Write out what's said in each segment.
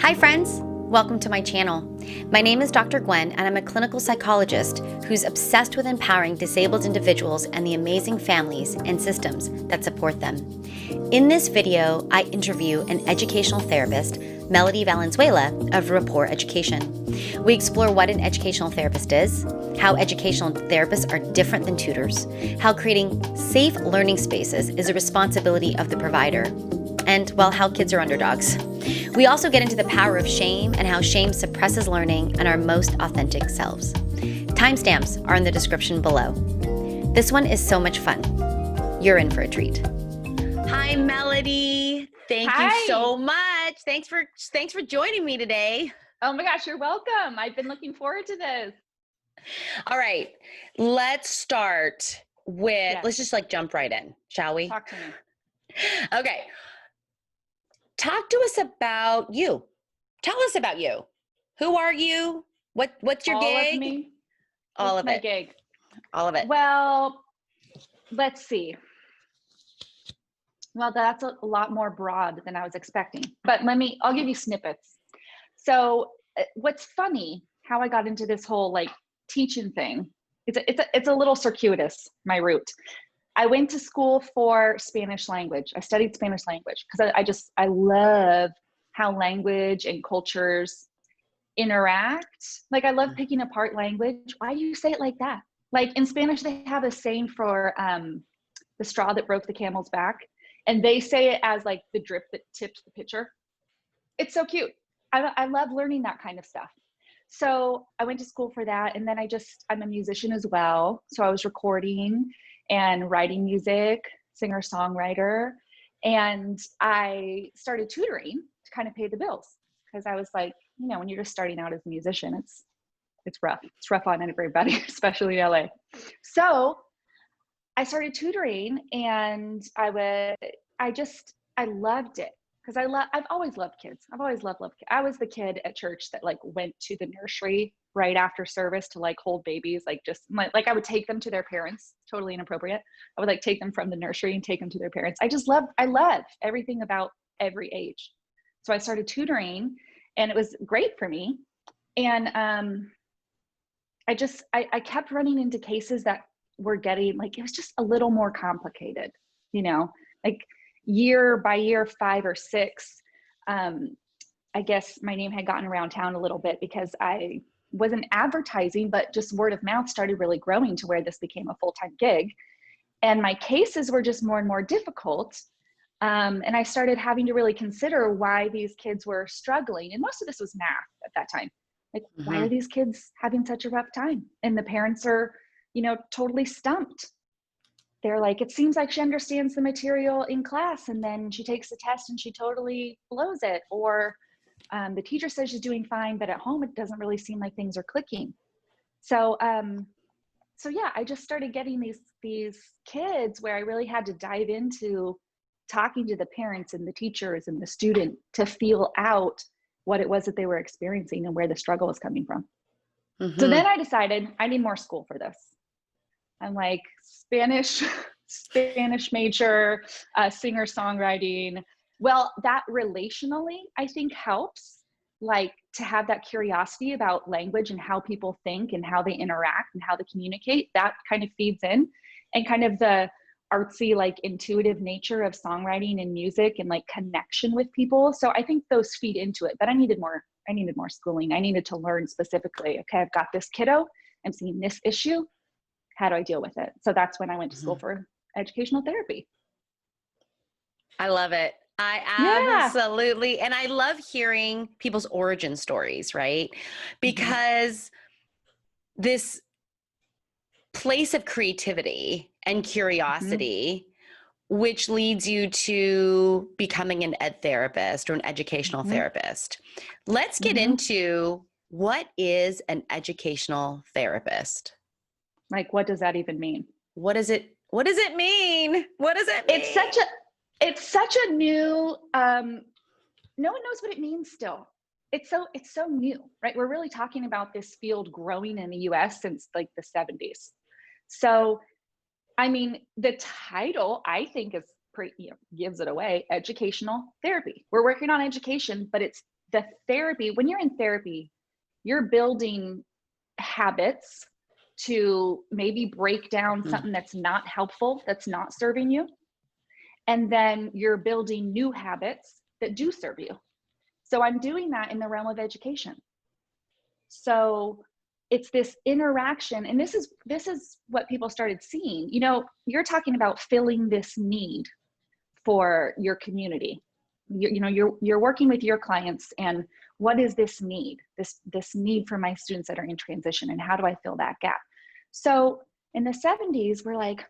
Hi friends, welcome to my channel. My name is Dr. Gwen and I'm a clinical psychologist who's obsessed with empowering disabled individuals and the amazing families and systems that support them. In this video, I interview an educational therapist, Melody Valenzuela of Rapport Education. We explore what an educational therapist is, how educational therapists are different than tutors, how creating safe learning spaces is a responsibility of the provider, and, well, how kids are underdogs. We also get into the power of shame and how shame suppresses learning and our most authentic selves. Timestamps are in the description below. This one is so much fun. You're in for a treat. Hi, Melody. Thank you so much. Thanks for joining me today. Oh my gosh, you're welcome. I've been looking forward to this. All right, let's start with, let's just jump right in, shall we? Talk to me. Okay. Talk to us about you. Tell us about you. Who are you? What's your gig? All of me. All What's of my it. gig? All of it. Well, let's see. Well, that's a lot more broad than I was expecting, but I'll give you snippets. So what's funny, how I got into this whole teaching thing, it's a little circuitous, my route. I went to school for Spanish language. I studied Spanish language because I love how language and cultures interact. I love picking apart language. Why do you say it like that? In Spanish, they have a saying for the straw that broke the camel's back. And they say it as the drip that tipped the pitcher. It's so cute. I love learning that kind of stuff. So I went to school for that. And then I'm a musician as well. So I was recording and writing music, singer-songwriter. And I started tutoring to kind of pay the bills. Because I was when you're just starting out as a musician, it's rough. It's rough on everybody, especially in LA. So I started tutoring and I loved it. Because I've always loved kids. I've always loved kids. I was the kid at church that went to the nursery right after service to hold babies. I would take them to their parents. Totally inappropriate. I would take them from the nursery and take them to their parents. I love everything about every age. So I started tutoring and it was great for me. And I kept running into cases that were getting it was just a little more complicated, year by year, 5 or 6, I guess my name had gotten around town a little bit because I wasn't advertising, but just word of mouth started really growing to where this became a full-time gig. And my cases were just more and more difficult. And I started having to really consider why these kids were struggling. And most of this was math at that time. Why are these kids having such a rough time? And the parents are, totally stumped. They're it seems like she understands the material in class and then she takes the test and she totally blows it. Or the teacher says she's doing fine, but at home it doesn't really seem like things are clicking. So yeah, I just started getting these kids where I really had to dive into talking to the parents and the teachers and the student to feel out what it was that they were experiencing and where the struggle was coming from. So then I decided I need more school for this. I'm Spanish major, singer-songwriting. Well, that relationally, I think helps, to have that curiosity about language and how people think and how they interact and how they communicate. That kind of feeds in, and kind of the artsy, intuitive nature of songwriting and music and connection with people. So I think those feed into it, but I needed more schooling. I needed to learn specifically, okay, I've got this kiddo, I'm seeing this issue. How do I deal with it? So that's when I went to school for educational therapy. I love it. I absolutely, and I love hearing people's origin stories, right? Because this place of creativity and curiosity, which leads you to becoming an ed therapist or an educational therapist. Let's get into, what is an educational therapist? What does that even mean? What does it mean? What does it mean? It's such a new, no one knows what it means still. It's so new, right? We're really talking about this field growing in the US since the 70s. So, I mean, the title I think is gives it away, educational therapy. We're working on education, but it's the therapy. When you're in therapy, you're building habits to maybe break down something that's not helpful, that's not serving you. And then you're building new habits that do serve you. So I'm doing that in the realm of education. So it's this interaction, and this is what people started seeing. You know, you're talking about filling this need for your community. You're working with your clients, and what is this need? This need for my students that are in transition, and how do I fill that gap? So in the 70s, we're like,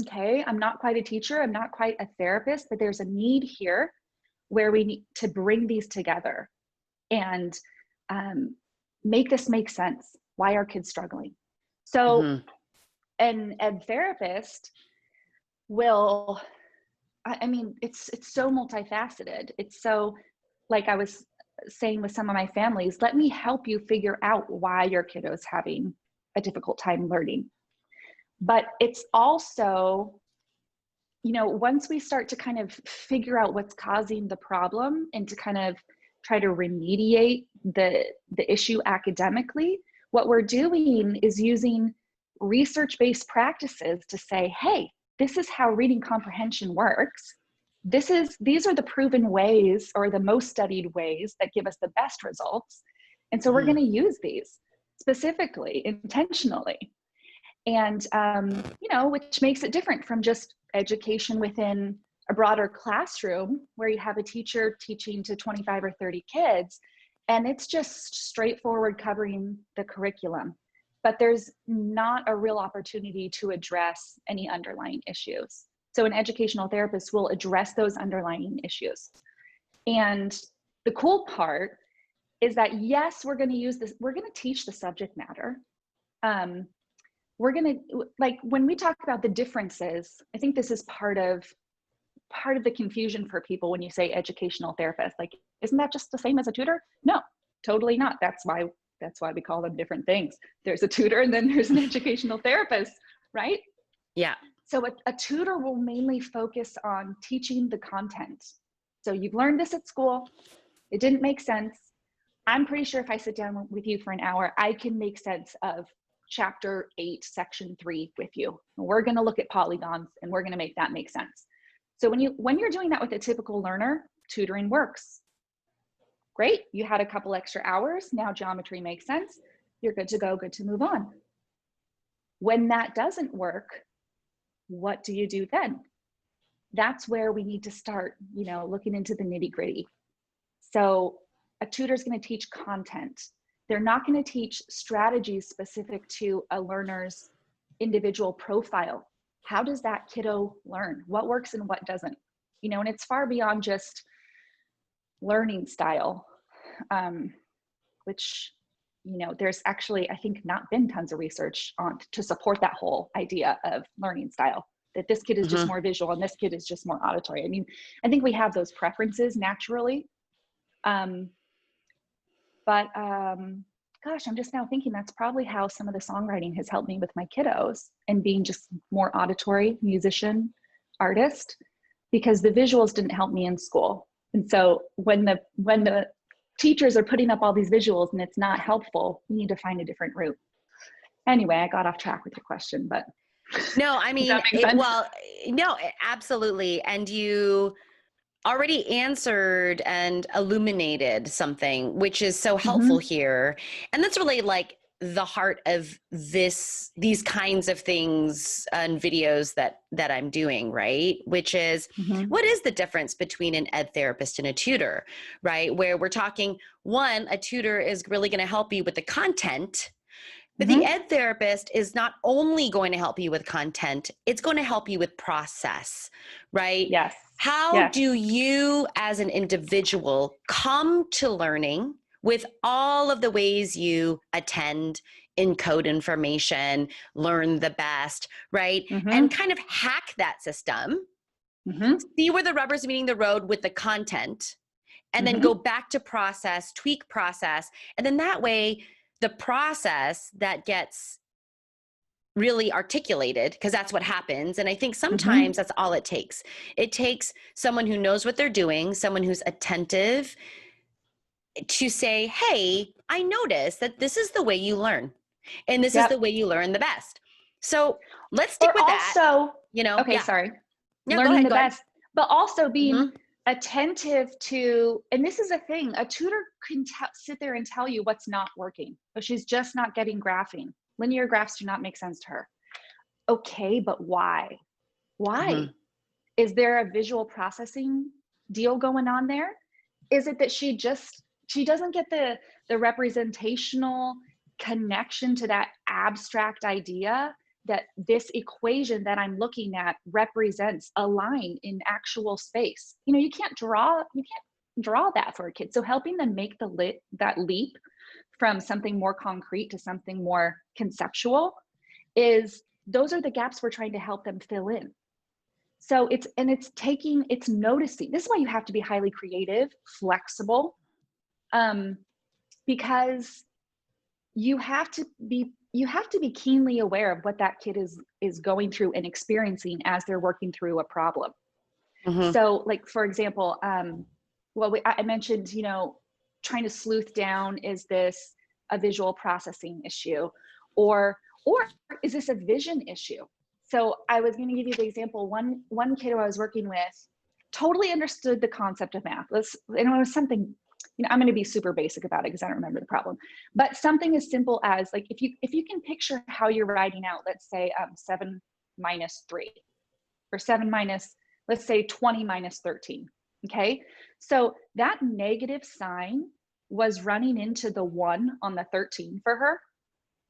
okay, I'm not quite a teacher, I'm not quite a therapist, but there's a need here where we need to bring these together and make this make sense. Why are kids struggling? So an ed therapist will, I mean, it's so multifaceted. It's so, like I was saying with some of my families, let me help you figure out why your kiddo's having a difficult time learning. But it's also, you know, once we start to kind of figure out what's causing the problem and to kind of try to remediate the issue academically, what we're doing is using research-based practices to say, hey, this is how reading comprehension works. These are the proven ways, or the most studied ways, that give us the best results. And so we're going to use these specifically, intentionally. And, you know, which makes it different from just education within a broader classroom where you have a teacher teaching to 25 or 30 kids, and it's just straightforward covering the curriculum. But there's not a real opportunity to address any underlying issues. So an educational therapist will address those underlying issues. And the cool part is that, yes, we're going to use this, we're going to teach the subject matter. We're going to, like, when we talk about the differences, I think this is part of the confusion for people when you say educational therapist. Like, isn't that just the same as a tutor? No, totally not. That's why we call them different things. There's a tutor and then there's an educational therapist, right? Yeah. So a tutor will mainly focus on teaching the content. So you've learned this at school, it didn't make sense. I'm pretty sure if I sit down with you for an hour, I can make sense of chapter 8, section 3 with you. We're going to look at polygons and we're going to make that make sense. So when you're doing that with a typical learner, tutoring works. Great, you had a couple extra hours, now geometry makes sense, you're good to go, good to move on. When that doesn't work, what do you do then? That's where we need to start, you know, looking into the nitty-gritty. So a tutor is going to teach content. They're not going to teach strategies specific to a learner's individual profile. How does that kiddo learn? What works and what doesn't? You know, and it's far beyond just learning style, which, you know, there's actually, I think, not been tons of research on to support that whole idea of learning style, that this kid is just more visual and this kid is just more auditory. I mean, I think we have those preferences naturally. Gosh, I'm just now thinking that's probably how some of the songwriting has helped me with my kiddos, and being just more auditory musician, artist, because the visuals didn't help me in school. And so when the teachers are putting up all these visuals and it's not helpful, we need to find a different route. Anyway, I got off track with your question, but No, I mean, no, absolutely. And you already answered and illuminated something, which is so helpful here. And that's really like the heart of these kinds of things and videos that I'm doing, right? Which is, what is the difference between an ed therapist and a tutor, right? Where we're talking, one, a tutor is really going to help you with the content, but the ed therapist is not only going to help you with content, it's going to help you with process, right? Yes. How do you as an individual come to learning with all of the ways you attend, encode information, learn the best, right? And kind of hack that system, see where the rubber's meeting the road with the content, and then go back to process, tweak process. And then that way, the process that gets really articulated, because that's what happens. And I think Mm-hmm. sometimes that's all it takes. It takes someone who knows what they're doing, someone who's attentive, to say, hey, I noticed that this is the way you learn, and this is the Yep. way you learn the best. So let's stick Or with that. also, okay, Yeah. sorry, No, go learning ahead. the Go ahead. best, but also being Mm-hmm. attentive to, and this is a thing, a tutor can sit there and tell you what's not working, but she's just not getting graphing. Linear graphs do not make sense to her. Okay, but why? Why? Mm-hmm. Is there a visual processing deal going on there? Is it that she doesn't get the representational connection to that abstract idea that this equation that I'm looking at represents a line in actual space? You can't draw that for a kid. So helping them make that leap from something more concrete to something more conceptual is, those are the gaps we're trying to help them fill in. So it's noticing. This is why you have to be highly creative, flexible, because you have to be keenly aware of what that kid is going through and experiencing as they're working through a problem. Mm-hmm. So, like, for example, I mentioned, trying to sleuth down, is this a visual processing issue, or is this a vision issue? So I was going to give you the example. One kid who I was working with totally understood the concept of math. And it was something, I'm going to be super basic about it because I don't remember the problem, but something as simple as, like, if you can picture how you're writing out, let's say 7 minus 3, or 7 minus, let's say 20 minus 13. Okay. So that negative sign was running into the 1 on the 13 for her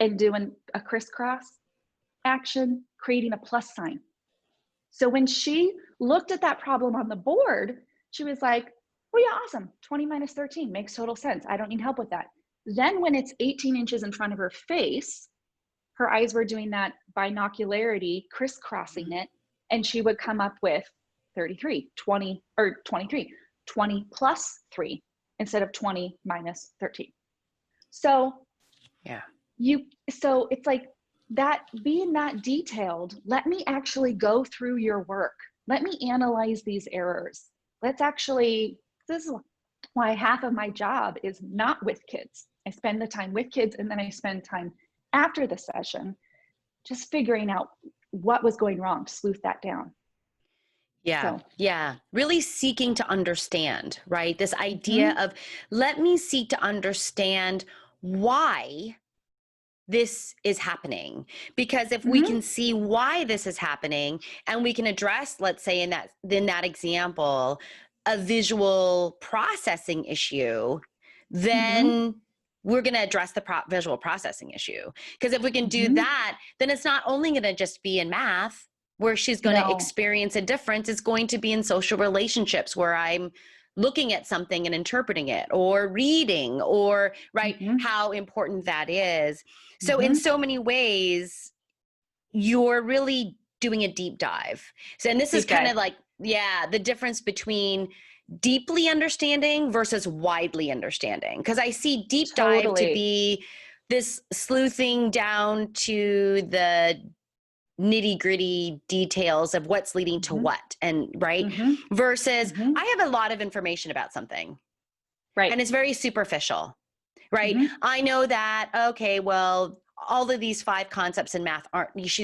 and doing a crisscross action, creating a plus sign. So when she looked at that problem on the board, she was like, oh yeah, awesome. 20 minus 13 makes total sense. I don't need help with that. Then when it's 18 inches in front of her face, her eyes were doing that binocularity, crisscrossing it, and she would come up with 33, 20, or 23, 20 plus 3 instead of 20 minus 13. So Yeah. so it's like that, being that detailed. Let me actually go through your work. Let me analyze these errors. This is why half of my job is not with kids. I spend the time with kids, and then I spend time after the session just figuring out what was going wrong, to sleuth that down. Yeah. So, Yeah. Really seeking to understand, right? This idea mm-hmm, of, let me seek to understand why this is happening. Because if we mm-hmm, can see why this is happening, and we can address, let's say in that example, a visual processing issue, mm-hmm, then we're going to address the visual processing issue. Because if we can do mm-hmm. that, then it's not only going to just be in math where she's going to No. experience a difference, it's going to be in social relationships where I'm looking at something and interpreting it, or reading, or right, Mm-hmm, how important that is. So in mm-hmm. so many ways, you're really doing a deep dive. So, and this is Deep kind dive. of like, yeah, the difference between deeply understanding versus widely understanding. Because I see deep dive to Totally. be this sleuthing down to the nitty gritty details of what's leading to Mm-hmm, what, and right, mm-hmm, versus mm-hmm. I have a lot of information about something Right. and it's very superficial, right? Mm-hmm, I know that, okay, well, all of these 5 concepts in math aren't, this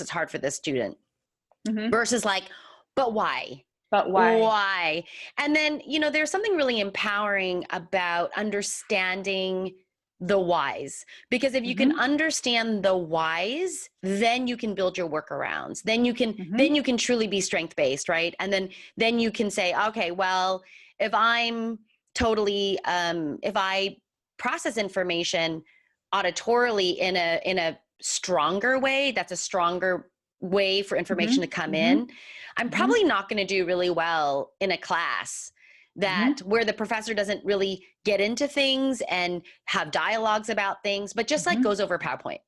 is hard for this student, mm-hmm. versus like, but why? But why? Why? And then, there's something really empowering about understanding the whys, because if you can Mm-hmm, understand the whys, then you can build your workarounds. mm-hmm, Then you can truly be strength based, right? And then you can say, okay, well, if I'm totally if I process information auditorily in a stronger way, that's a stronger way for mm-hmm, information to come mm-hmm, in, I'm mm-hmm, probably not going to do really well in a class mm-hmm. that where the professor doesn't really get into things and have dialogues about things, but just like Mm-hmm. goes over PowerPoint.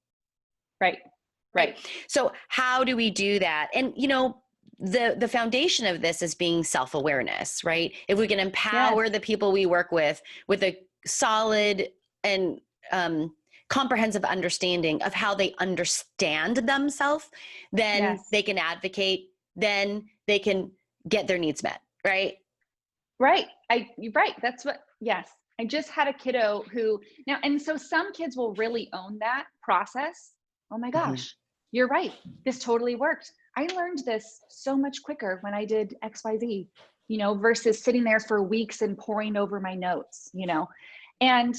Right. Right. Right. So how do we do that? And the foundation of this is being self-awareness, right? If we can Yes. empower the people we work with a solid and comprehensive understanding of how they understand themselves, then Yes. they can advocate, then they can get their needs met, right? Right. You're right. That's what, yes. I just had a kiddo who now, and so some kids will really own that process. Oh my Mhm. gosh, you're right. This totally worked. I learned this so much quicker when I did XYZ, versus sitting there for weeks and poring over my notes, And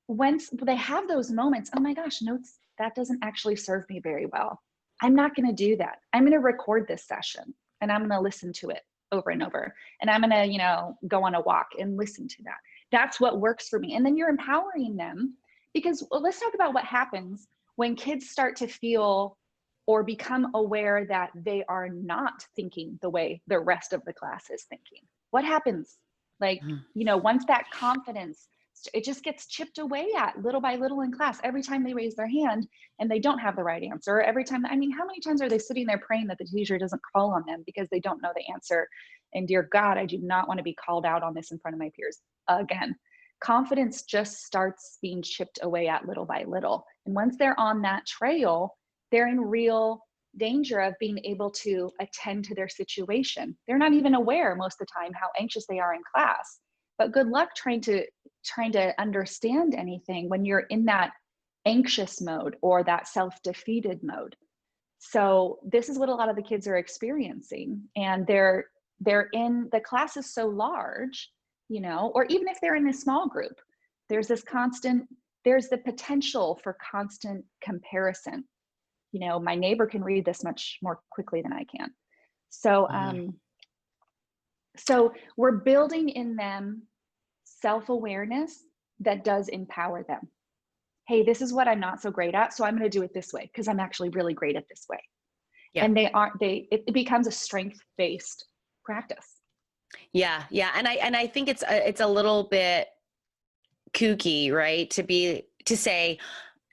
once they have those moments, oh my gosh, notes, that doesn't actually serve me very well. I'm not going to do that. I'm going to record this session and I'm going to listen to it over and over. And I'm going to, go on a walk and listen to that. That's what works for me. And then you're empowering them because let's talk about what happens when kids start to feel or become aware that they are not thinking the way the rest of the class is thinking. What happens? Like, once that confidence, it just gets chipped away at little by little in class. Every time they raise their hand and they don't have the right answer, every time, how many times are they sitting there praying that the teacher doesn't call on them because they don't know the answer? And dear God, I do not want to be called out on this in front of my peers again. Confidence just starts being chipped away at little by little. And once they're on that trail, they're in real danger of being able to attend to their situation. They're not even aware most of the time how anxious they are in class. But good luck trying to understand anything when you're in that anxious mode or that self-defeated mode. So this is what a lot of the kids are experiencing, and they're in, the class is so large, or even if they're in a small group, there's the potential for constant comparison. My neighbor can read this much more quickly than I can. So so we're building in them self-awareness that does empower them. Hey, this is what I'm not so great at, so I'm going to do it this way because I'm actually really great at this way. Yeah. And it becomes a strength-based practice. Yeah. And I think it's a little bit kooky, right? To say,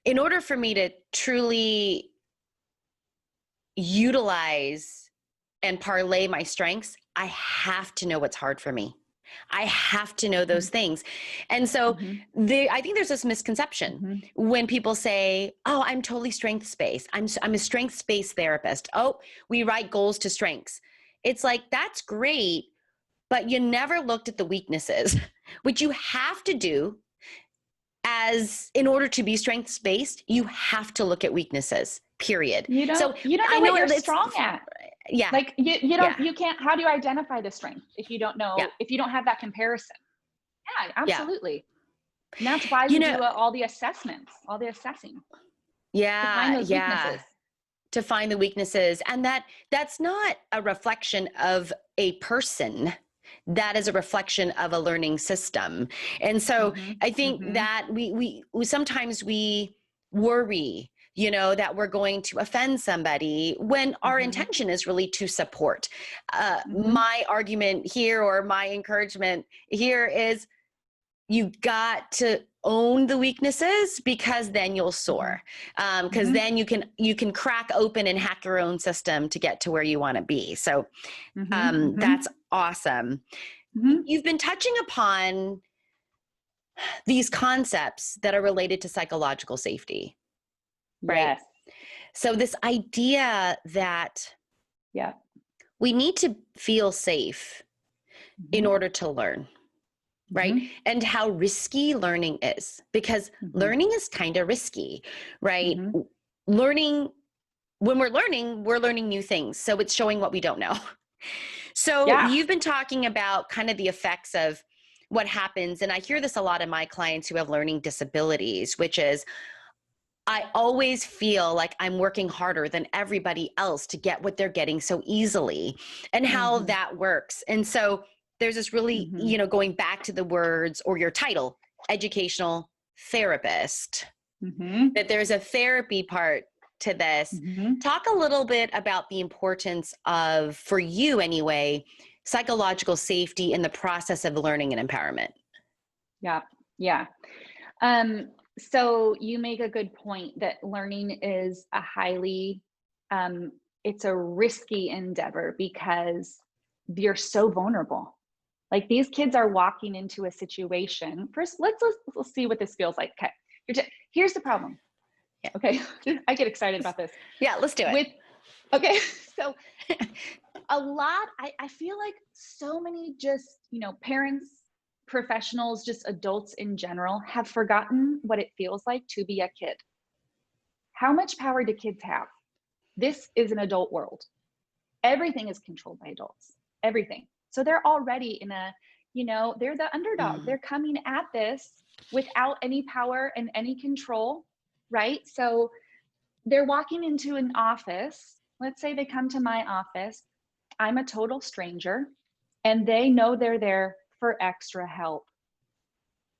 in order for me to truly utilize and parlay my strengths, I have to know what's hard for me. I have to know those things. And so I think there's this misconception when people say, oh, I'm totally strengths-based. I'm a strengths-based therapist. Oh, we write goals to strengths. It's like, that's great, but you never looked at the weaknesses, which you have to do. As in order to be strengths-based, you have to look at weaknesses, period. You don't I know know what you're it's strong at. Yeah. Like you don't, Yeah. you can't, how do you identify the strength if you don't Yeah. know, if you don't have that comparison? Yeah, Yeah. absolutely. And that's why we do all the assessments, all the assessing. To find those weaknesses. To find the weaknesses. And that's not a reflection of a person. That is a reflection of a learning system. And so I think that we sometimes we worry, that we're going to offend somebody when our intention is really to support. My argument here, or my encouragement here, is you got to own the weaknesses, because then you'll soar. Because then you can crack open and hack your own system to get to where you want to be. So that's awesome. You've been touching upon these concepts that are related to psychological safety, right? Yes. So this idea that we need to feel safe in order to learn. Right. And how risky learning is, because learning is kind of risky, right? Learning, when we're learning new things. So it's showing what we don't know. So you've been talking about kind of the effects of what happens. And I hear this a lot in my clients who have learning disabilities, which is, I always feel like I'm working harder than everybody else to get what they're getting so easily, and how that works. And so there's this really, going back to the words or your title, educational therapist, that there's a therapy part to this. Talk a little bit about the importance of, for you anyway, psychological safety in the process of learning and empowerment. Yeah. So you make a good point that learning is a highly, it's a risky endeavor because you're so vulnerable. Like, these kids are walking into a situation. First, let's see what this feels like. Okay. Here's the problem. Yeah. Okay. I get excited about this. Yeah, let's do it. Okay. So I feel like so many just, parents, professionals, just adults in general have forgotten what it feels like to be a kid. How much power do kids have? This is an adult world. Everything is controlled by adults, everything. So they're already in they're the underdog. They're coming at this without any power and any control, right? So they're walking into an office. Let's say they come to my office. I'm a total stranger and they know they're there for extra help,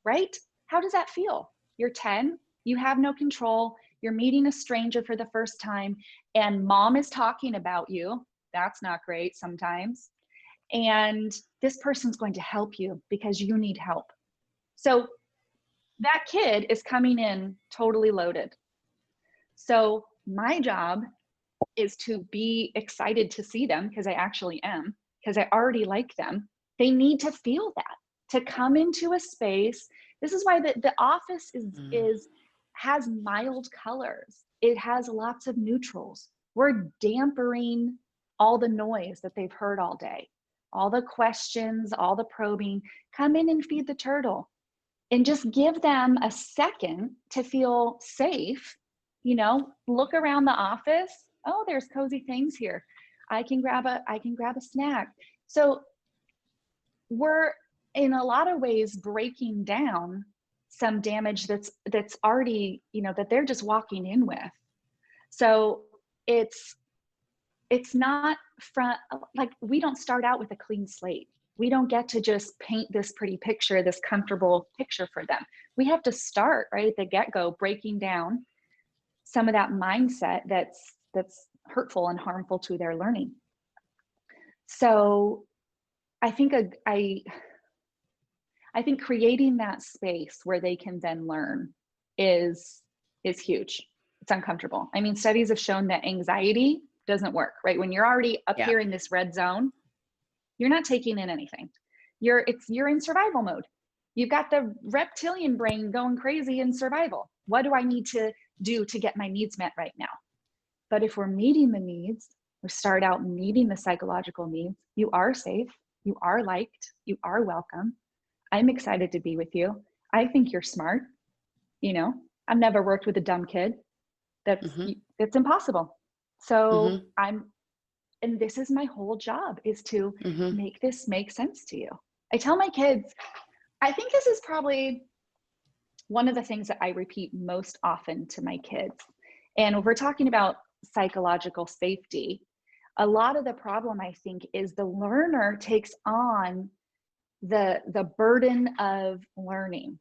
right? How does that feel? You're 10, you have no control, you're meeting a stranger for the first time, and mom is talking about you. That's not great sometimes. And this person's going to help you because you need help. So that kid is coming in totally loaded. So my job is to be excited to see them, because I actually am, because I already like them. They need to feel that, to come into a space. This is why the office has mild colors. It has lots of neutrals. We're dampering all the noise that they've heard all day, all the questions, all the probing. Come in and feed the turtle and just give them a second to feel safe. Look around the office. Oh, there's cozy things here. I can grab a snack. So we're in a lot of ways breaking down some damage that's already, that they're just walking in with. So it's not like, we don't start out with a clean slate. We don't get to just paint this pretty picture, this comfortable picture for them. We have to start right at the get-go, breaking down some of that mindset that's hurtful and harmful to their learning. So I think I think creating that space where they can then learn is huge. It's uncomfortable. I mean, studies have shown that anxiety doesn't work, right? When you're already up here in this red zone, you're not taking in anything. You're in survival mode. You've got the reptilian brain going crazy in survival. What do I need to do to get my needs met right now? But if we're meeting the needs, we start out meeting the psychological needs. You are safe. You are liked. You are welcome. I'm excited to be with you. I think you're smart. I've never worked with a dumb kid. That's impossible. So and this is my whole job, is to make this make sense to you. I tell my kids, I think this is probably one of the things that I repeat most often to my kids. And if we're talking about psychological safety, a lot of the problem, I think, is the learner takes on the burden of learning.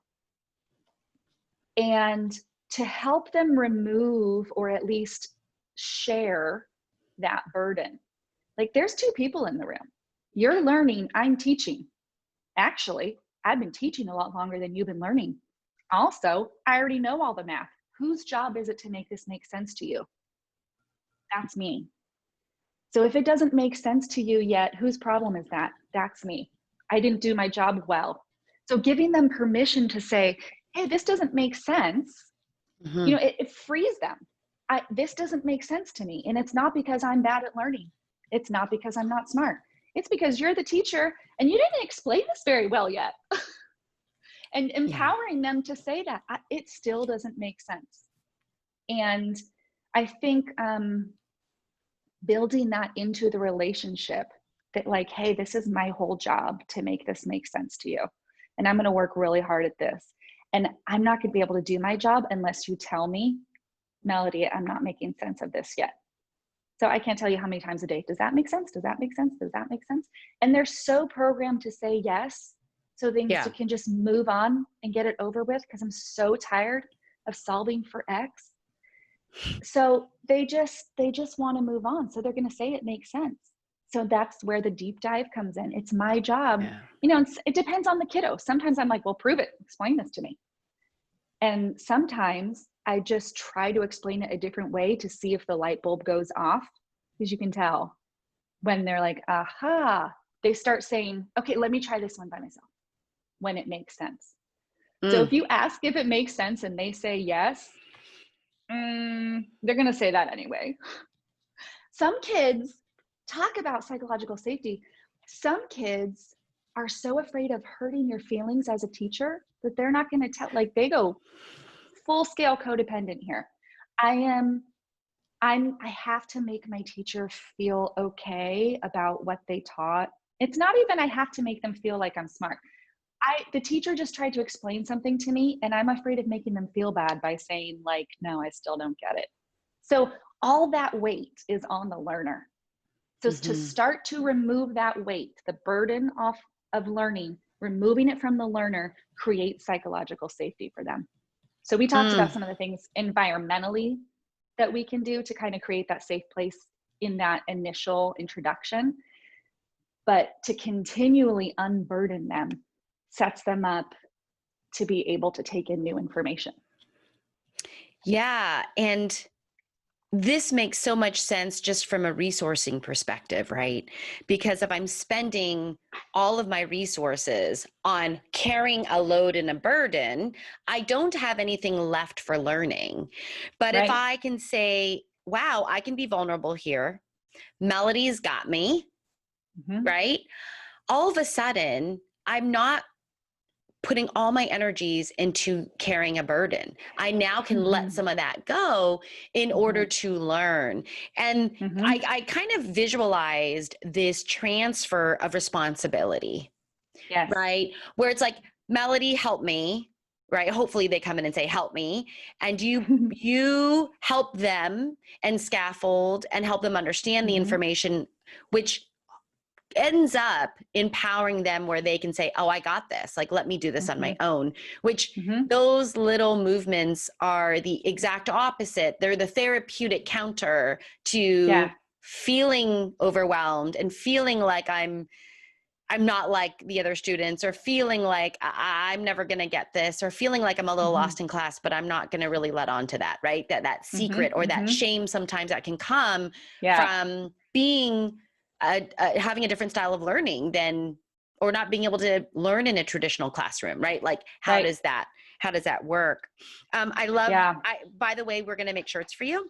And to help them remove, or at least share, that burden. Like, there's two people in the room. You're learning, I'm teaching. Actually, I've been teaching a lot longer than you've been learning. Also, I already know all the math. Whose job is it to make this make sense to you? That's me. So if it doesn't make sense to you yet, whose problem is that? That's me. I didn't do my job well. So giving them permission to say, hey, this doesn't make sense, it frees them. This doesn't make sense to me. And it's not because I'm bad at learning. It's not because I'm not smart. It's because you're the teacher and you didn't explain this very well yet. And empowering them to say that, it still doesn't make sense. And I think building that into the relationship, that like, hey, this is my whole job to make this make sense to you. And I'm going to work really hard at this. And I'm not going to be able to do my job unless you tell me, Melody, I'm not making sense of this yet. So I can't tell you how many times a day. Does that make sense? Does that make sense? Does that make sense? And they're so programmed to say yes, so things can just move on and get it over with, because I'm so tired of solving for X. So they just want to move on. So they're going to say it makes sense. So that's where the deep dive comes in. It's my job. It depends on the kiddo. Sometimes I'm like, well, prove it. Explain this to me. And sometimes I just try to explain it a different way to see if the light bulb goes off, because you can tell when they're like, aha, they start saying, okay, let me try this one by myself, when it makes sense. So if you ask if it makes sense and they say yes, they're going to say that anyway. Some kids talk about psychological safety. Some kids are so afraid of hurting your feelings as a teacher that they're not going to tell, like they go full scale codependent here. I have to make my teacher feel okay about what they taught. It's not even I have to make them feel like I'm smart. The teacher just tried to explain something to me and I'm afraid of making them feel bad by saying like, no, I still don't get it. So all that weight is on the learner. So to start to remove that weight, the burden off of learning, removing it from the learner creates psychological safety for them. So we talked about some of the things environmentally that we can do to kind of create that safe place in that initial introduction, but to continually unburden them sets them up to be able to take in new information. Yeah. And this makes so much sense just from a resourcing perspective, right? Because if I'm spending all of my resources on carrying a load and a burden, I don't have anything left for learning. But if I can say, wow, I can be vulnerable here. Melody's got me, right? All of a sudden, I'm not putting all my energies into carrying a burden. I now can let some of that go in order to learn. And I kind of visualized this transfer of responsibility, right? Where it's like, Melody, help me, right? Hopefully they come in and say, help me. And you help them and scaffold and help them understand the information, which ends up empowering them where they can say, oh, I got this. Like, let me do this on my own, which those little movements are the exact opposite. They're the therapeutic counter to feeling overwhelmed and feeling like I'm not like the other students, or feeling like I'm never going to get this, or feeling like I'm a little lost in class, but I'm not going to really let on to that, right? That secret or that shame sometimes that can come from being having a different style of learning than, or not being able to learn in a traditional classroom, right? Like, how does that work? I love, by the way, we're going to make shirts for you.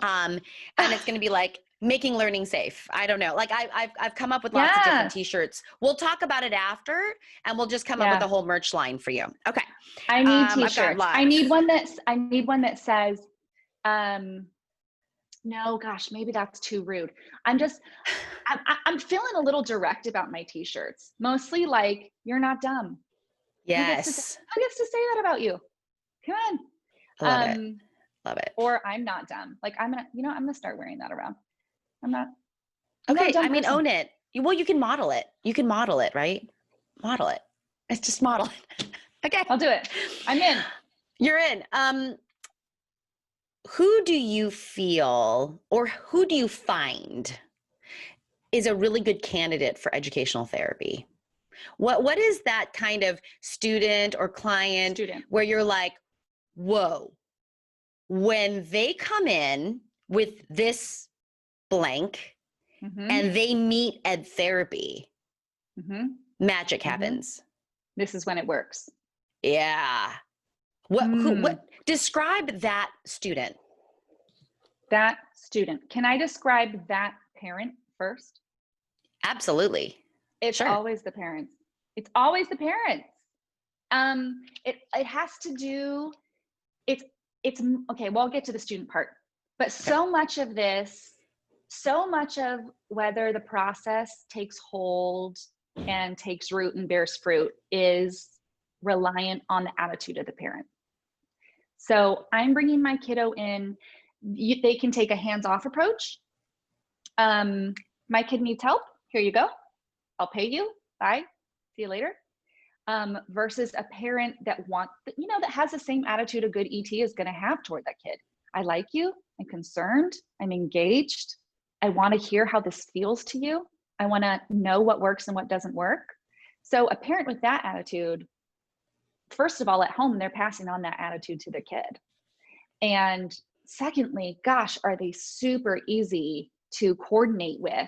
And it's going to be like making learning safe. I don't know. Like I've come up with lots of different t-shirts. We'll talk about it after, and we'll just come up with a whole merch line for you. Okay. I need t-shirts. I need one that says, no, gosh, maybe that's too rude. I'm feeling a little direct about my t-shirts. Mostly like, you're not dumb. Yes. Who gets to say that about you? Come on. Love it. Love it. Or I'm not dumb. Like I'm gonna start wearing that around. I'm not okay. Not I mean, own it. Well, you can model it. You can model it, right? Model it. It's just model it. Okay. I'll do it. I'm in. You're in. Who do you feel, or who do you find is a really good candidate for educational therapy? What is that kind of student or client where you're like, whoa, when they come in with this blank and they meet ed therapy, magic happens. This is when it works. Yeah. What describe that student? That student. Can I describe that parent first? Absolutely. It's always the parents. It's always the parents. It has to do, it's okay, well, I'll get to the student part. But so much of whether the process takes hold and takes root and bears fruit is reliant on the attitude of the parent. So I'm bringing my kiddo in. They can take a hands-off approach. My kid needs help. Here you go. I'll pay you. Bye. See you later. Versus a parent that that has the same attitude a good ET is going to have toward that kid. I like you. I'm concerned. I'm engaged. I want to hear how this feels to you. I want to know what works and what doesn't work. So a parent with that attitude, first of all, at home, they're passing on that attitude to the kid. And secondly, gosh, are they super easy to coordinate with?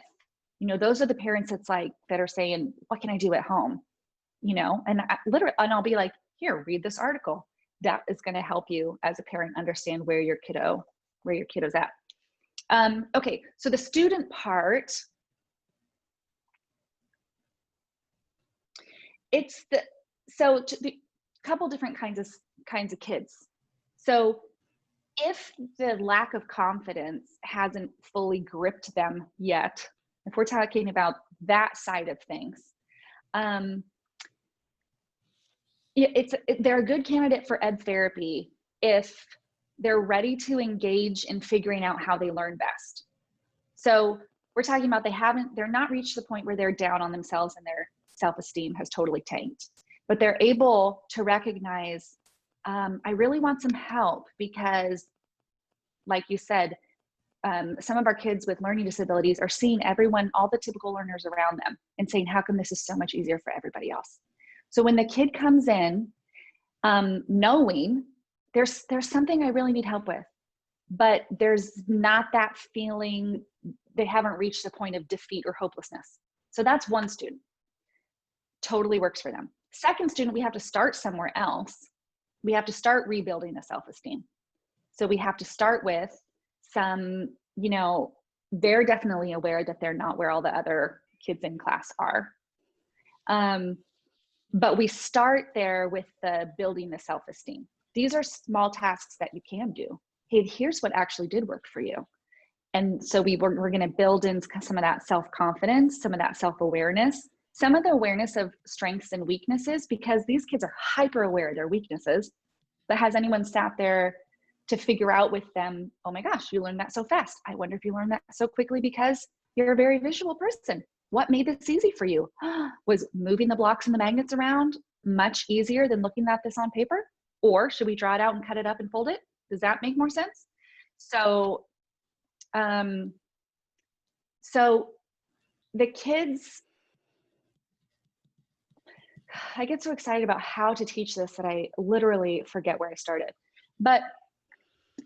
Those are the parents that are saying, what can I do at home? And I'll be like, here, read this article. That is going to help you as a parent understand where your kiddo's at. Okay, so the student part, it's the couple different kinds of kids. So if the lack of confidence hasn't fully gripped them yet, if we're talking about that side of things, they're a good candidate for ed therapy if they're ready to engage in figuring out how they learn best. So we're talking about they're not reached the point where they're down on themselves and their self-esteem has totally tanked, but they're able to recognize, I really want some help because, like you said, some of our kids with learning disabilities are seeing all the typical learners around them and saying, how come this is so much easier for everybody else? So when the kid comes in, knowing there's something I really need help with, but there's not that feeling, they haven't reached the point of defeat or hopelessness. So that's one student. Totally works for them. Second student, we have to start somewhere else. We have to start rebuilding the self-esteem. So we have to start with some, they're definitely aware that they're not where all the other kids in class are. But we start there with the building the self-esteem. These are small tasks that you can do. Hey, here's what actually did work for you. And so we're going to build in some of that self-confidence, some of that self-awareness, some of the awareness of strengths and weaknesses, because these kids are hyper aware of their weaknesses. But has anyone sat there to figure out with them, oh my gosh, you learned that so fast. I wonder if you learned that so quickly because you're a very visual person. What made this easy for you? Was moving the blocks and the magnets around much easier than looking at this on paper? Or should we draw it out and cut it up and fold it? Does that make more sense? So, the kids, I get so excited about how to teach this that I literally forget where I started. But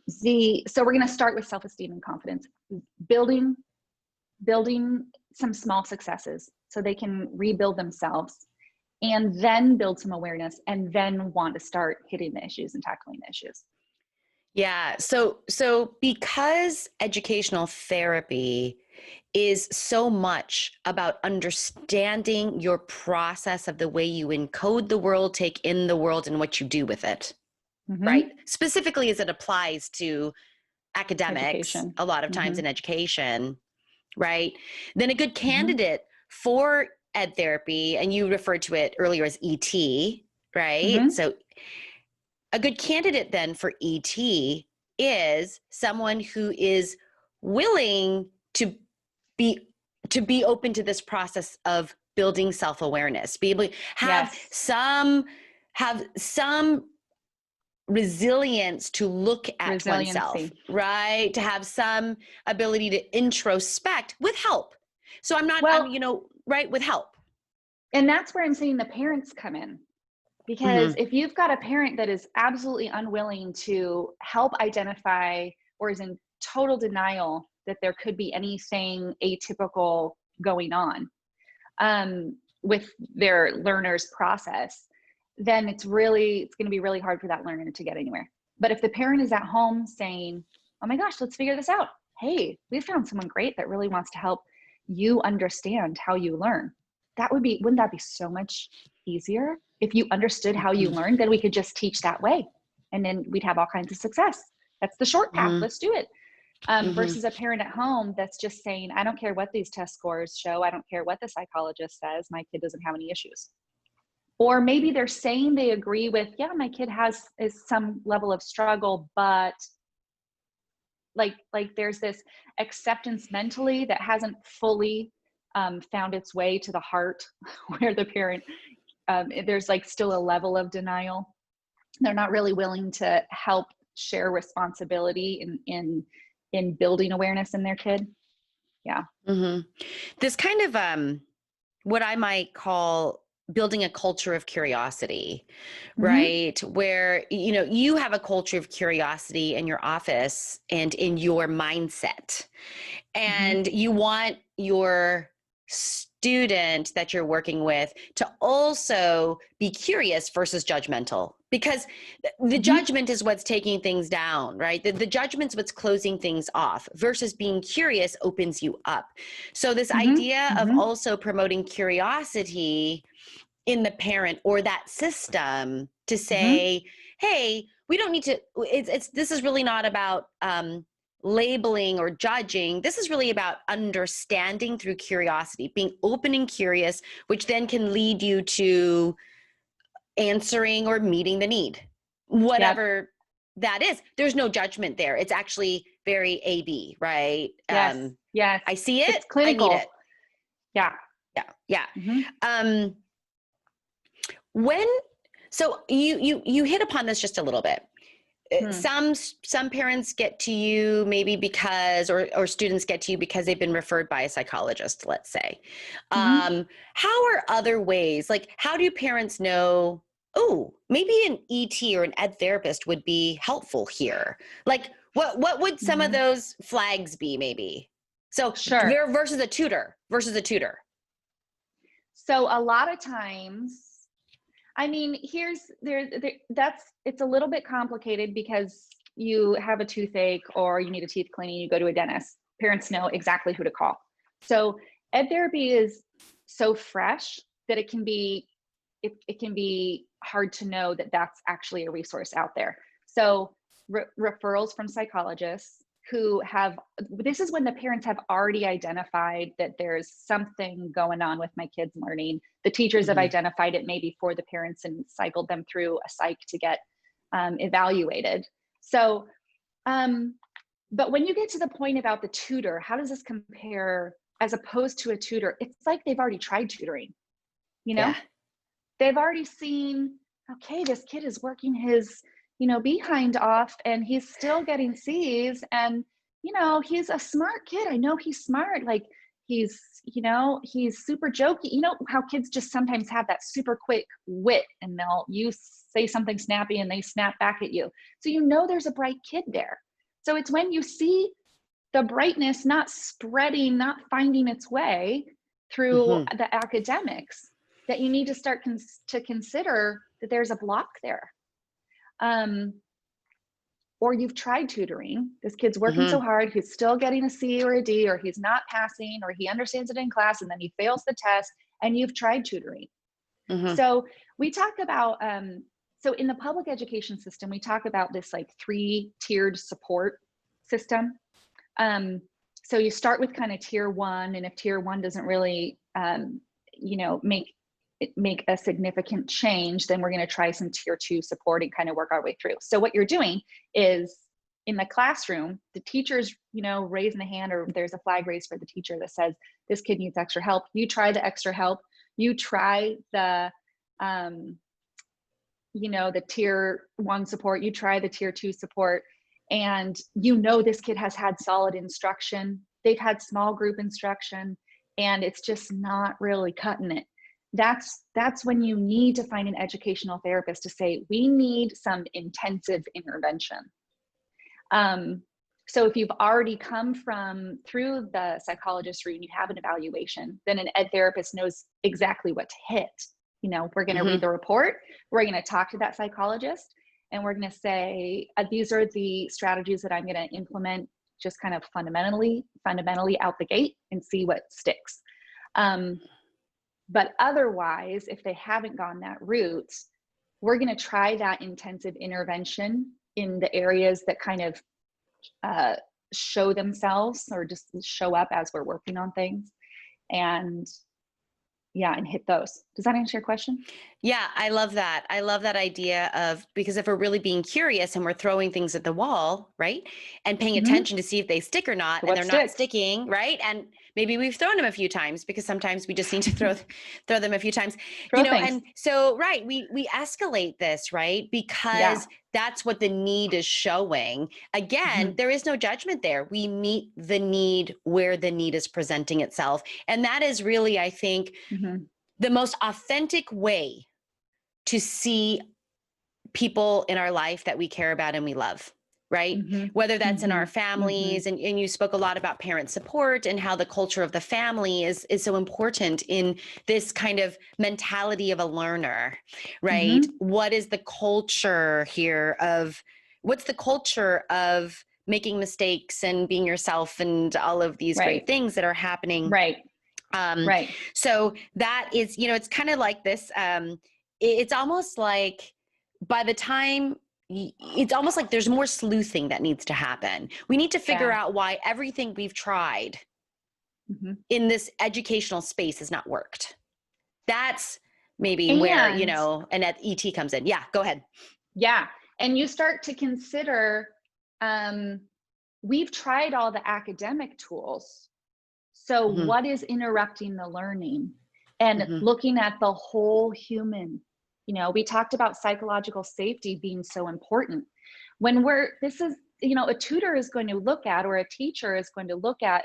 so we're going to start with self-esteem and confidence, building some small successes so they can rebuild themselves, and then build some awareness, and then want to start hitting the issues and tackling the issues. Yeah. So because educational therapy is so much about understanding your process of the way you encode the world, take in the world, and what you do with it, right? Specifically as it applies to academics, Education. a lot of times in education, right? Then a good candidate for ed therapy, and you referred to it earlier as ET, right? So a good candidate then for ET is someone who is willing to be open to this process of building self-awareness, be able to have some resilience to look at oneself, right? To have some ability to introspect with help. So right, with help. And that's where I'm saying the parents come in. Because if you've got a parent that is absolutely unwilling to help identify or is in total denial that there could be anything atypical going on with their learner's process, then it's going to be really hard for that learner to get anywhere. But if the parent is at home saying, oh my gosh, let's figure this out. Hey, we found someone great that really wants to help you understand how you learn. Wouldn't that be so much easier? If you understood how you learned, then we could just teach that way. And then we'd have all kinds of success. That's the short path. Let's do it. Versus a parent at home that's just saying, I don't care what these test scores show. I don't care what the psychologist says. My kid doesn't have any issues. Or maybe they're saying they agree with, yeah, my kid is some level of struggle, but like there's this acceptance mentally that hasn't fully found its way to the heart where the parent, there's still a level of denial. They're not really willing to help share responsibility in building awareness in their kid. Yeah. This kind of what I might call building a culture of curiosity, right? Where, you have a culture of curiosity in your office and in your mindset, and you want your student that you're working with to also be curious versus judgmental, because the judgment is what's taking things down, right? The judgment's what's closing things off, versus being curious opens you up. So this idea of also promoting curiosity in the parent or that system to say, hey, we don't need to, this is really not about labeling or judging. This is really about understanding through curiosity, being open and curious, which then can lead you to answering or meeting the need, whatever that is. There's no judgment there. It's actually very A/B, right? Yes. Yes. I see it. It's clinical. I need it. Yeah. Yeah. So you hit upon this just a little bit. Some parents get to you maybe because, or students get to you because they've been referred by a psychologist, let's say. How are other ways, like how do parents know, oh, maybe an ET or an ed therapist would be helpful here? Like what would some of those flags be maybe? So versus a tutor. So a lot of times, I mean, it's a little bit complicated because you have a toothache or you need a teeth cleaning, you go to a dentist. Parents know exactly who to call. So ed therapy is so fresh that it can be hard to know that that's actually a resource out there. So referrals from psychologists this is when the parents have already identified that there's something going on with my kids learning. The teachers have identified it maybe for the parents and cycled them through a psych to get evaluated. So, but when you get to the point about the tutor, how does this compare as opposed to a tutor? It's like they've already tried tutoring, They've already seen, okay, this kid is working his behind off and he's still getting C's, and he's a smart kid. I know he's smart. Like he's super jokey. You know how kids just sometimes have that super quick wit and you say something snappy and they snap back at you. So there's a bright kid there. So it's when you see the brightness not spreading, not finding its way through the academics, that you need to start to consider that there's a block there. Or you've tried tutoring. This kid's working so hard, he's still getting a C or a D, or he's not passing, or he understands it in class and then he fails the test, and you've tried tutoring. So we talk about, so in the public education system, we talk about this like 3-tiered support system. So you start with kind of tier 1, and if tier 1 doesn't really, make a significant change, then we're going to try some tier 2 support and kind of work our way through. So what you're doing is in the classroom, the teacher's, raising a hand, or there's a flag raised for the teacher that says, this kid needs extra help. You try the extra help. You try the, the tier 1 support. You try the tier 2 support. And this kid has had solid instruction. They've had small group instruction, and it's just not really cutting it. That's when you need to find an educational therapist to say, we need some intensive intervention. So if you've already come through the psychologist route and you have an evaluation, then an ed therapist knows exactly what to hit. We're going to read the report, we're going to talk to that psychologist, and we're going to say, these are the strategies that I'm going to implement, just kind of fundamentally out the gate, and see what sticks. But otherwise, if they haven't gone that route, we're going to try that intensive intervention in the areas that kind of show themselves or just show up as we're working on things, and hit those. Does that answer your question? Yeah, I love that. I love that idea of, because if we're really being curious and we're throwing things at the wall, right, and paying attention to see if they stick or not, and they're not sticking, right, and maybe we've thrown them a few times, because sometimes we just need to throw them a few times, and so, right, we escalate this, right, because that's what the need is showing. Again, there is no judgment there. We meet the need where the need is presenting itself. And that is really, I think, the most authentic way to see people in our life that we care about and we love, right? Mm-hmm. Whether that's in our Mm-hmm. families, and you spoke a lot about parent support and how the culture of the family is so important in this kind of mentality of a learner, right? Mm-hmm. What is the culture here of, what's the culture of making mistakes and being yourself and all of these great Right. things that are happening. Right. Right. So that is, it's kind of like this, it's almost like by the time it's almost like there's more sleuthing that needs to happen. We need to figure Yeah. out why everything we've tried Mm-hmm. in this educational space has not worked. That's maybe where, And an ET comes in. Yeah, go ahead. yeah. And you start to consider, we've tried all the academic tools. So Mm-hmm. what is interrupting the learning? And Mm-hmm. looking at the whole human. We talked about psychological safety being so important. When a tutor is going to look at, or a teacher is going to look at,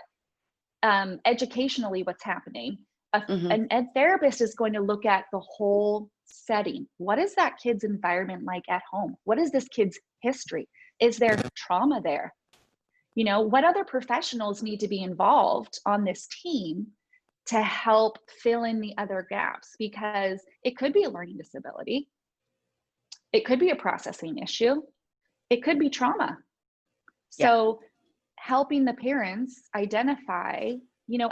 educationally what's happening. Mm-hmm. An ed therapist is going to look at the whole setting. What is that kid's environment like at home? What is this kid's history? Is there trauma there? What other professionals need to be involved on this team to help fill in the other gaps? Because it could be a learning disability. It could be a processing issue. It could be trauma. Yeah. So helping the parents identify,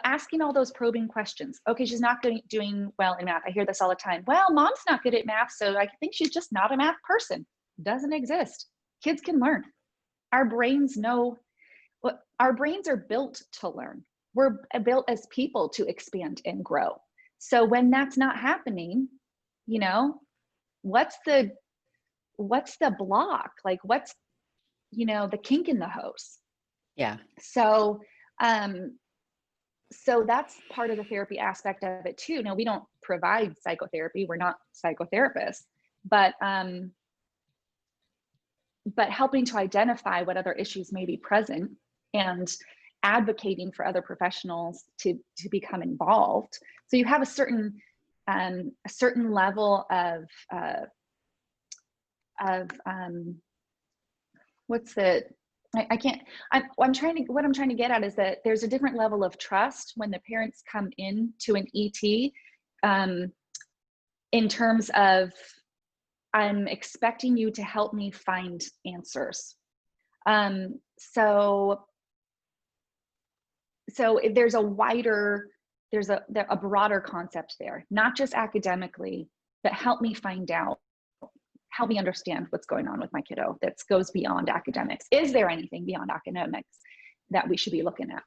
asking all those probing questions. Okay, she's not doing well in math. I hear this all the time. Well, mom's not good at math, so I think she's just not a math person. Doesn't exist. Kids can learn. Our brains know. Our brains are built to learn. We're built as people to expand and grow. So when that's not happening, what's the block? Like, what's the kink in the hose? Yeah. So so that's part of the therapy aspect of it too. No, we don't provide psychotherapy. We're not psychotherapists, but helping to identify what other issues may be present and advocating for other professionals to become involved. So you have a certain level of what's the what I'm trying to get at is that there's a different level of trust when the parents come in to an ET, in terms of, I'm expecting you to help me find answers. So there's a broader concept there, not just academically, but help me find out, help me understand what's going on with my kiddo that goes beyond academics. Is there anything beyond academics that we should be looking at?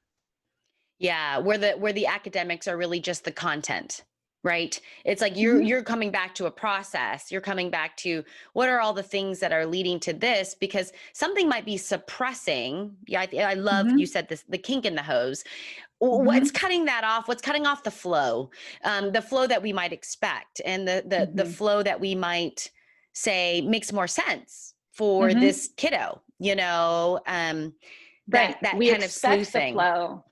Yeah, where the academics are really just the content, right? It's like Mm-hmm. you're coming back to a process. You're coming back to what are all the things that are leading to this, because something might be suppressing. Yeah, I love Mm-hmm. you said this, the kink in the hose. Mm-hmm. What's cutting that off? What's cutting off the flow that we might expect, and the flow that we might say makes more sense for Mm-hmm. this kiddo, Right. that We kind of expect the sleuthing. flow.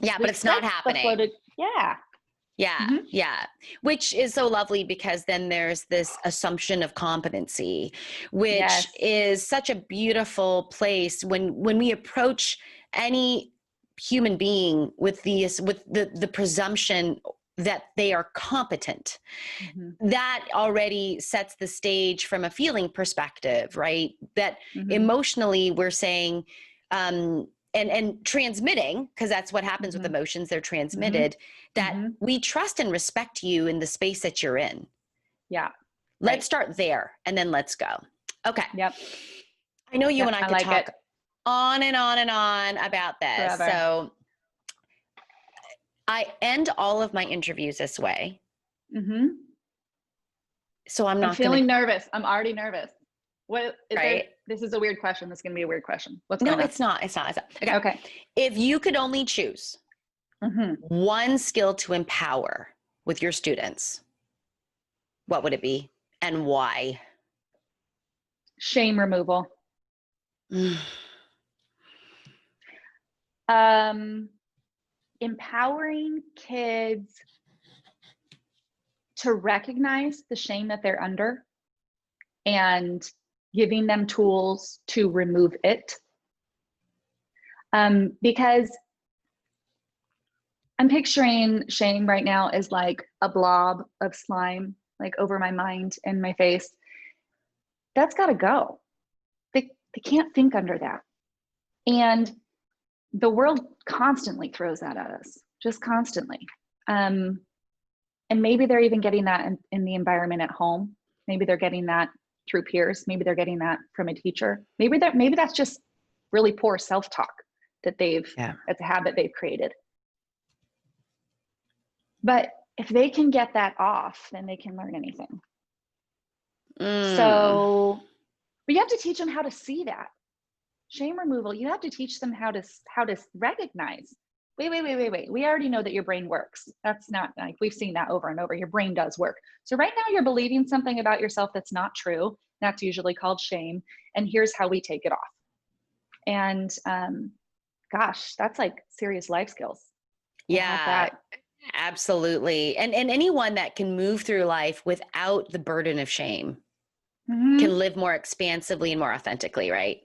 Yeah, We but it's not expect the flow happening. to, yeah. Yeah, Mm-hmm. yeah. Which is so lovely, because then there's this assumption of competency, which Yes. is such a beautiful place when we approach any human being with the presumption that they are competent. Mm-hmm. That already sets the stage from a feeling perspective, right? That Mm-hmm. emotionally we're saying, and transmitting, because that's what happens with Mm-hmm. emotions, they're transmitted, that Mm-hmm. we trust and respect you in the space that you're in. Yeah. Let's Right. start there, and then let's go. Okay. Yep. I know you Yep. and I could like talk it. on and on and on about this. Forever. So I end all of my interviews this way. Mm-hmm. So I'm I'm not feeling going to, nervous. I'm already nervous. What is there? right? This is a weird question. This is going to be a weird question. What's No, going on? it's not. It's not. Okay. Okay. If you could only choose Mm-hmm. one skill to empower with your students, what would it be and why? Shame removal. Empowering kids to recognize the shame that they're under and giving them tools to remove it Because I'm picturing shame right now as like a blob of slime, like over my mind and my face. That's got to go. They can't think under that. And the world constantly throws that at us, just constantly. And maybe they're even getting that in the environment at home. Maybe they're getting that through peers. Maybe they're getting that from a teacher. Maybe that's just really poor self-talk that it's a habit they've created. But if they can get that off, then they can learn anything. So, but you have to teach them how to see that. Shame removal, you have to teach them how to recognize. Wait. We already know that your brain works. That's not, like, we've seen that over and over. Your brain does work. So right now you're believing something about yourself that's not true. That's usually called shame. And here's how we take it off. And gosh, that's like serious life skills. Yeah, absolutely. And anyone that can move through life without the burden of shame can live more expansively and more authentically, right?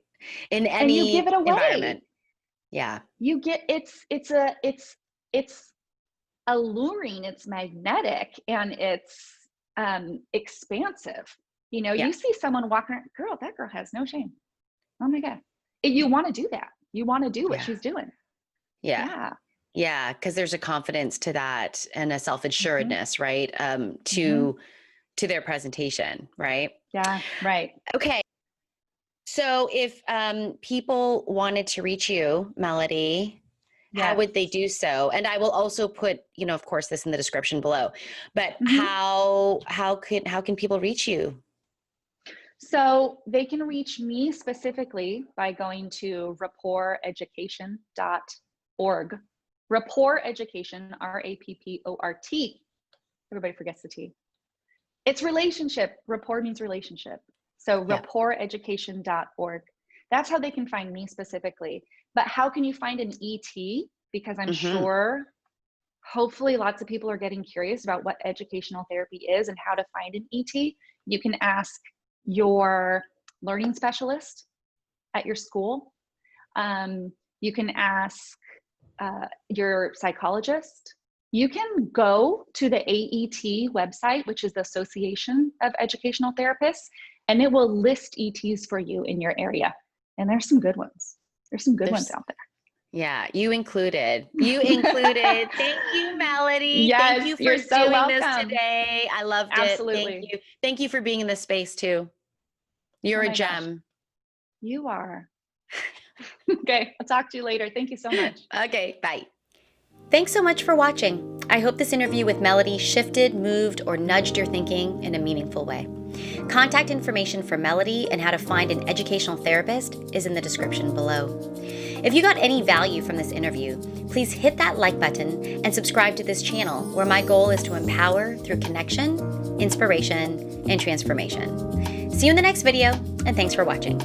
In any and you give it away. Environment. Yeah. You get, it's alluring, it's magnetic, and it's expansive. You know, you see someone walking around, that girl has no shame. Oh my God. You want to do that. You want to do what she's doing. Yeah. Because there's a confidence to that and a self-assuredness, right? To their presentation, right? Yeah, right. Okay. So if people wanted to reach you, Melody, how would they do so? And I will also put, of course, this in the description below. But how can people reach you? So they can reach me specifically by going to rapporteducation.org. Rapport Education, RAPPORT. Everybody forgets the T. It's relationship. Rapport means relationship. So rapporteducation.org. That's how they can find me specifically. But how can you find an ET? Because I'm sure, hopefully lots of people are getting curious about what educational therapy is and how to find an ET. You can ask your learning specialist at your school. You can ask your psychologist. You can go to the AET website, which is the Association of Educational Therapists, and it will list ETs for you in your area. And there's some good ones. There's some good ones out there. Yeah, you included. Thank you, Melody. Yes, thank you for you're so doing welcome. this today. I loved it. Absolutely. Thank you for being in this space too. You're a gem. Gosh. You are. Okay, I'll talk to you later. Thank you so much. Okay, bye. Thanks so much for watching. I hope this interview with Melody shifted, moved, or nudged your thinking in a meaningful way. Contact information for Melody and how to find an educational therapist is in the description below. If you got any value from this interview, please hit that like button and subscribe to this channel, where my goal is to empower through connection, inspiration, and transformation. See you in the next video, and thanks for watching.